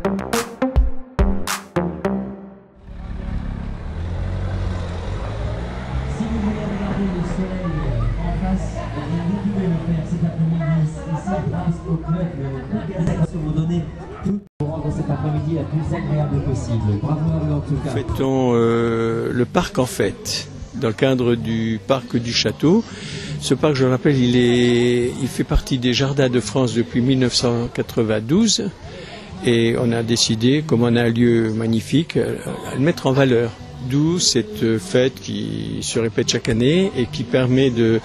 Si vous voulez regarder le soleil en face, vous pouvez le faire cet après-midi ici grâce au club Gazette. Vous donner tout pour rendre cet après-midi la plus agréable possible. Bravo à vous en tout cas. Fêtons le parc en fête, dans le cadre du parc du château. Ce parc, je le rappelle, il fait partie des Jardins de France depuis 1992 et on a décidé, comme on a un lieu magnifique, à le mettre en valeur. D'où cette fête qui se répète chaque année et qui permet de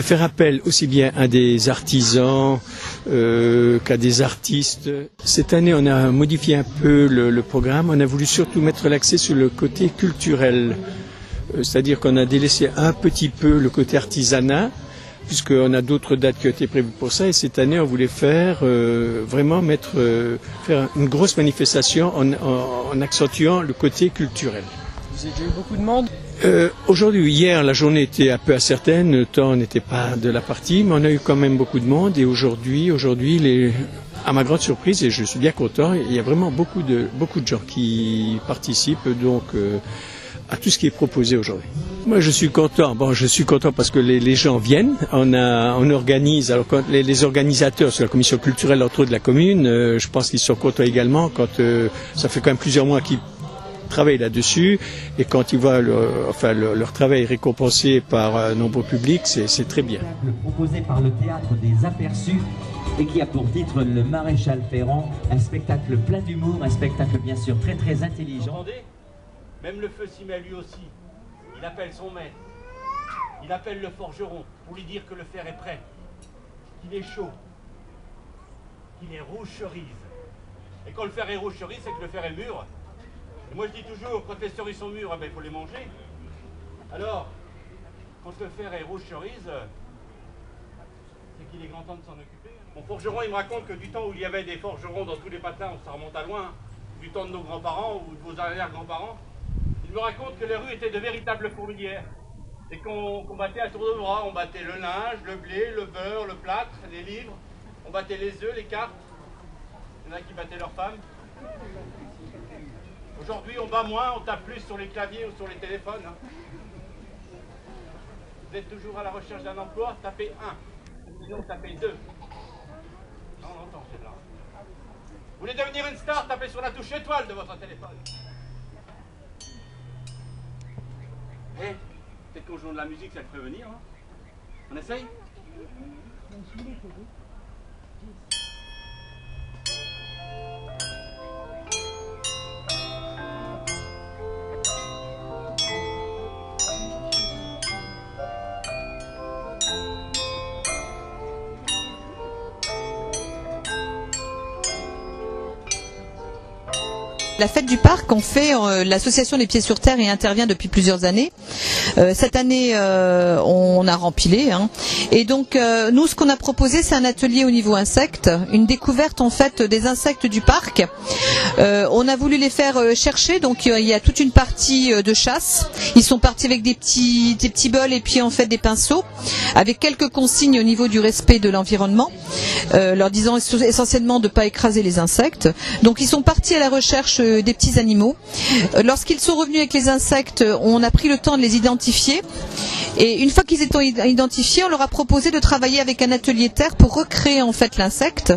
faire appel aussi bien à des artisans qu'à des artistes. Cette année, on a modifié un peu le programme. On a voulu surtout mettre l'accent sur le côté culturel. C'est-à-dire qu'on a délaissé un petit peu le côté artisanat, puisqu'on a d'autres dates qui ont été prévues pour ça. Et cette année, on voulait faire faire une grosse manifestation en accentuant le côté culturel. Vous avez déjà eu beaucoup de monde? Aujourd'hui, hier, la journée était un peu incertaine, le temps n'était pas de la partie, mais on a eu quand même beaucoup de monde. Et aujourd'hui, à ma grande surprise, et je suis bien content, il y a vraiment beaucoup de gens qui participent donc à tout ce qui est proposé aujourd'hui. Moi, je suis content. Bon, je suis content parce que les gens viennent. On organise. Alors, quand les organisateurs sur la commission culturelle entre autres de la commune, je pense qu'ils sont contents également quand ça fait quand même plusieurs mois qu'ils travaillent là-dessus et quand ils voient leur travail récompensé par un nombreux public, c'est très bien. Proposé par le Théâtre des Aperçus et qui a pour titre Le Maréchal Ferrand, un spectacle plein d'humour, un spectacle bien sûr très très intelligent. Entendez ? Même le feu s'y met lui aussi. Il appelle son maître. Il appelle le forgeron pour lui dire que le fer est prêt, qu'il est chaud, qu'il est rouge cerise. Et quand le fer est rouge cerise, c'est que le fer est mûr. Et moi je dis toujours, quand les cerises sont mûres, il faut les manger. Alors, quand le fer est rouge cerise, c'est qu'il est grand temps de s'en occuper. Mon forgeron, il me raconte que du temps où il y avait des forgerons dans tous les patins, ça remonte à loin, du temps de nos grands-parents ou de vos arrière-grands-parents, il me raconte que les rues étaient de véritables fourmilières et qu'on battait à tour de bras. On battait le linge, le blé, le beurre, le plâtre, les livres, on battait les œufs, les cartes. Il y en a qui battaient leurs femmes. Aujourd'hui, on bat moins, on tape plus sur les claviers ou sur les téléphones. Vous êtes toujours à la recherche d'un emploi, tapez 1. Sinon, tapez 2. Non, on entend celle-là. Vous voulez devenir une star, tapez sur la touche étoile de votre téléphone. Peut-être qu'au jour de la musique, ça te ferait venir. Hein. On essaye? La fête du parc, on fait l'association Les Pieds sur Terre y intervient depuis plusieurs années. Cette année, on a rempilé. Et donc, nous, ce qu'on a proposé, c'est un atelier au niveau insectes, une découverte en fait des insectes du parc. On a voulu les faire chercher. Donc, il y a toute une partie de chasse. Ils sont partis avec des petits bols et puis en fait des pinceaux, avec quelques consignes au niveau du respect de l'environnement, leur disant essentiellement de ne pas écraser les insectes. Donc, ils sont partis à la recherche des petits animaux. Lorsqu'ils sont revenus avec les insectes, on a pris le temps de les identifier. Et une fois qu'ils étaient identifiés, on leur a proposé de travailler avec un atelier terre pour recréer en fait l'insecte.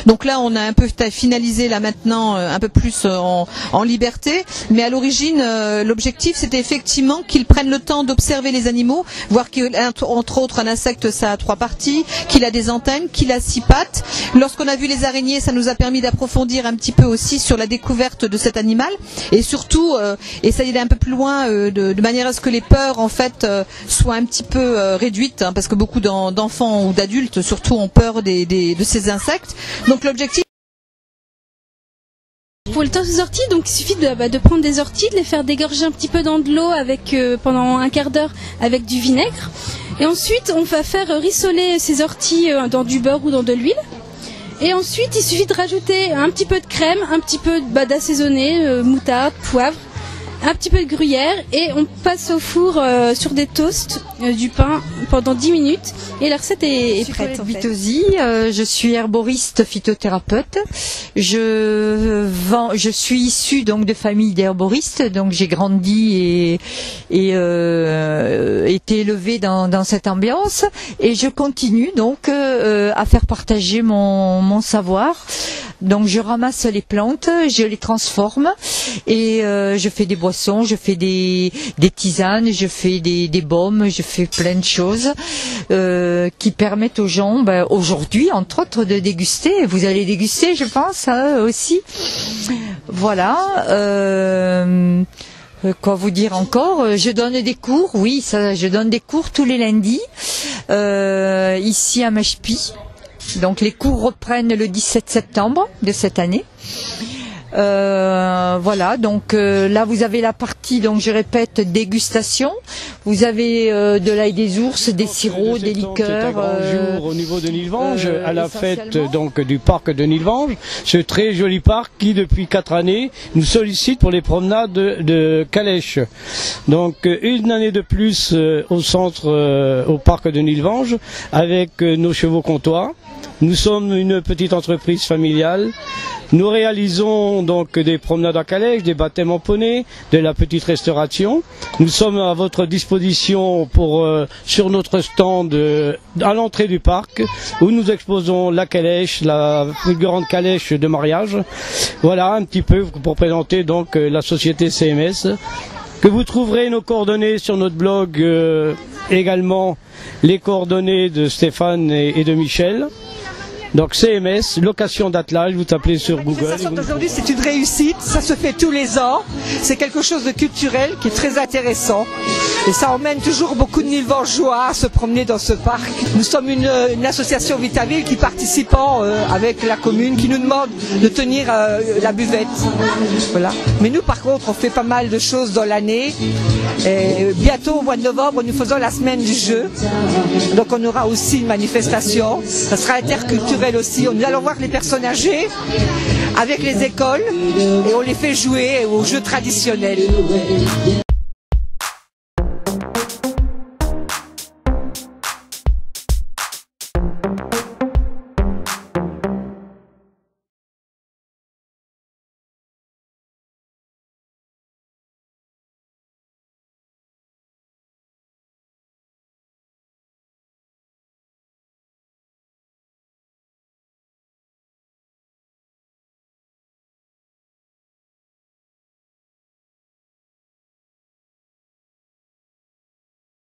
Donc là, on a un peu finalisé là maintenant, un peu plus en liberté. Mais à l'origine, l'objectif, c'était effectivement qu'ils prennent le temps d'observer les animaux, voir qu'entre autres, un insecte, ça a 3 parties, qu'il a des antennes, qu'il a 6 pattes. Lorsqu'on a vu les araignées, ça nous a permis d'approfondir un petit peu aussi sur la découverte de cet animal et surtout essayer d'aller un peu plus loin de manière à ce que les peurs en fait soient un petit peu réduites, parce que beaucoup d'enfants ou d'adultes surtout ont peur de ces insectes. Donc l'objectif pour le temps des orties, donc il suffit de prendre des orties, de les faire dégorger un petit peu dans de l'eau avec pendant un quart d'heure avec du vinaigre et ensuite on va faire rissoler ces orties dans du beurre ou dans de l'huile. Et ensuite, il suffit de rajouter un petit peu de crème, un petit peu d'assaisonné, moutarde, poivre, un petit peu de gruyère et on passe au four sur des toasts du pain pendant 10 minutes et la recette est prête. Vitosi, je suis herboriste phytothérapeute. Je suis issue donc de famille d'herboristes, donc j'ai grandi et été élevée dans cette ambiance et je continue donc à faire partager mon savoir. Donc je ramasse les plantes, je les transforme et je fais des boissons, je fais des tisanes, je fais des baumes, je fais plein de choses qui permettent aux gens, aujourd'hui entre autres, de déguster. Vous allez déguster, je pense, aussi. Voilà. Quoi vous dire encore? Je donne des cours, oui, je donne des cours tous les lundis ici à Machepy. Donc les cours reprennent le 17 septembre de cette année. Voilà, donc là vous avez la partie, donc je répète, dégustation. Vous avez de l'ail des ours, des sirops, des liqueurs. C'est un grand jour au niveau de Nilvange, à la fête donc du parc de Nilvange, ce très joli parc qui depuis 4 années nous sollicite pour les promenades de calèche. Donc une année de plus au centre, au parc de Nilvange, avec nos chevaux comtois. Nous sommes une petite entreprise familiale. Nous réalisons donc des promenades à calèche, des baptêmes en poney, de la petite restauration. Nous sommes à votre disposition sur notre stand à l'entrée du parc où nous exposons la calèche, la plus grande calèche de mariage. Voilà un petit peu pour présenter donc la société CMS. Que vous trouverez nos coordonnées sur notre blog, également les coordonnées de Stéphane et de Michel. Donc CMS, location d'attelage, vous tapez sur Google. La manifestation d'aujourd'hui, c'est une réussite, ça se fait tous les ans, c'est quelque chose de culturel qui est très intéressant et ça emmène toujours beaucoup de Nilvangeois à se promener dans ce parc. Nous sommes une association Vitaville qui participant avec la commune, qui nous demande de tenir la buvette. Voilà. Mais nous par contre on fait pas mal de choses dans l'année et bientôt au mois de novembre nous faisons la semaine du jeu, donc on aura aussi une manifestation, ça sera interculturel aussi. Nous allons voir les personnes âgées avec les écoles et on les fait jouer aux jeux traditionnels.